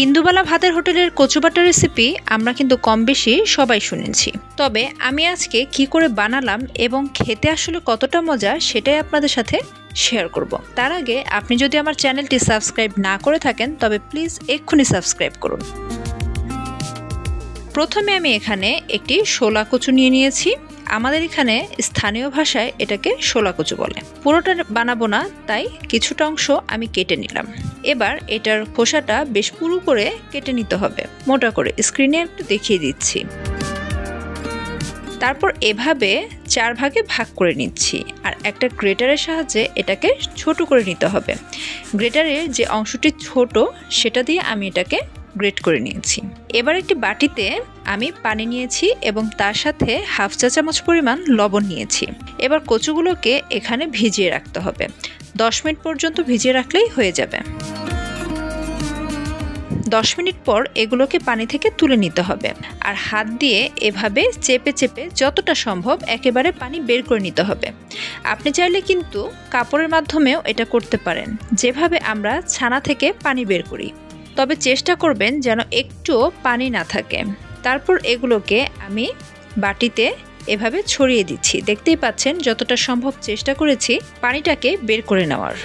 ইন্দুবালা ভাতের হোটেলের কচু বাটা রেসিপি আমরা কিন্তু কম বেশি সবাই শুনেছি, তবে আমি আজকে কি করে বানালাম এবং খেতে আসলে কতটা মজা সেটাই আপনাদের সাথে শেয়ার করব। তার আগে আপনি যদি আমার চ্যানেলটি সাবস্ক্রাইব না করে থাকেন তবে প্লিজ এক্ষুনি সাবস্ক্রাইব করুন। প্রথমে আমি এখানে একটি শোলা কচু নিয়ে নিয়েছি। আমাদের এখানে স্থানীয় ভাষায় এটাকে শোলা কচু বলে। পুরোটা বানাবো না, তাই কিছুটা অংশ আমি কেটে নিলাম। এবার এটার খোসাটা বেশ পুরু করে কেটে নিতে হবে, মোটা করে। স্ক্রিনে একটু দেখিয়ে দিচ্ছি। তারপর এভাবে 4 ভাগে ভাগ করে নিচ্ছি আর একটা গ্রেটারের সাহায্যে এটাকে ছোট করে নিতে হবে। গ্রেটারের যে অংশটি ছোট সেটা দিয়ে আমি এটাকে গ্রেট করে নিয়েছি। এবার একটি বাটিতে আমি পানি নিয়েছি এবং তার সাথে হাফ চা চামচ পরিমাণ লবণ নিয়েছি। এবার কচুগুলোকে এখানে ভিজিয়ে রাখতে হবে। 10 মিনিট পর্যন্ত ভিজিয়ে রাখলেই হয়ে যাবে। 10 মিনিট পর এগুলোকে পানি থেকে তুলে নিতে হবে আর হাত দিয়ে এভাবে চেপে চেপে যতটা সম্ভব একেবারে পানি বের করে নিতে হবে। আপনি চাইলে কিন্তু কাপড়ের মাধ্যমেও এটা করতে পারেন, যেভাবে আমরা ছানা থেকে পানি বের করি। তবে চেষ্টা করবেন যেন একটুও পানি না থাকে। তারপর এগুলোকে আমি বাটিতে এভাবে ছড়িয়ে দিচ্ছি। দেখতেই পাচ্ছেন যতটা সম্ভব চেষ্টা করেছি পানিটাকে বের করে নেওয়ার।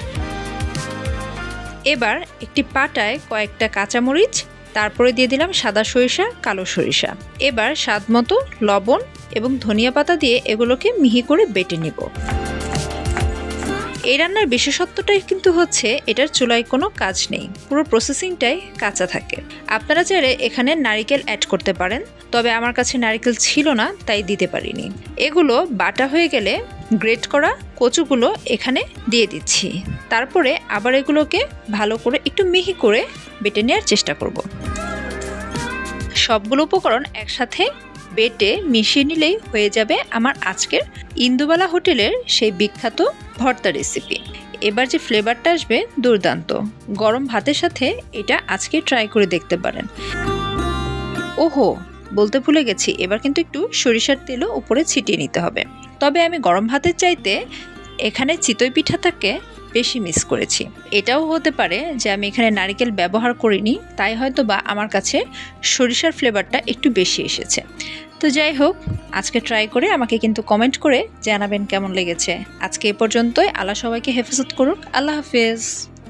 এবার একটি পাটায় কয়েকটা কাঁচামরিচ, তারপরে দিয়ে দিলাম সাদা সরিষা, কালো সরিষা। এবার স্বাদমতো লবণ এবং ধনিয়া পাতা দিয়ে এগুলোকে মিহি করে বেটে নিব। এই রান্নার বিশেষত্বটাই কিন্তু হচ্ছে এটার চুলায় কোনো কাজ নেই, পুরো প্রসেসিংটাই কাঁচা থাকে। আপনারা চাইলে এখানে নারিকেল অ্যাড করতে পারেন, তবে আমার কাছে নারিকেল ছিল না তাই দিতে পারিনি। এগুলো বাটা হয়ে গেলে গ্রেট করা কচুগুলো এখানে দিয়ে দিচ্ছি। তারপরে আবার এগুলোকে ভালো করে একটু মিহি করে বেটে নেওয়ার চেষ্টা করব। সবগুলো উপকরণ একসাথে বেটে মিশিয়ে নিলেই হয়ে যাবে আমার আজকের ইন্দুবালা হোটেলের সেই বিখ্যাত ভর্তা রেসিপি। এবার যে ফ্লেভারটা আসবে দুর্দান্ত। গরম ভাতের সাথে এটা আজকে ট্রাই করে দেখতে পারেন। ওহো, বলতে ভুলে গেছি, এবার কিন্তু একটু সরিষার তেলও উপরে ছিটিয়ে নিতে হবে। তবে আমি গরম ভাতের চাইতে এখানে চিতই পিঠাটাকে বেশি মিস করেছি। এটাও হতে পারে যে আমি এখানে নারকেল ব্যবহার করিনি, তাই হয়তো বা আমার কাছে সরিষার ফ্লেভারটা একটু বেশি এসেছে। তো যাই হোক, আজকে ট্রাই করে আমাকে কিন্তু কমেন্ট করে জানাবেন কেমন লেগেছে। আজকে এ পর্যন্তই। আল্লাহ সবাইকে হেফাজত করুক। আল্লাহ হাফেজ।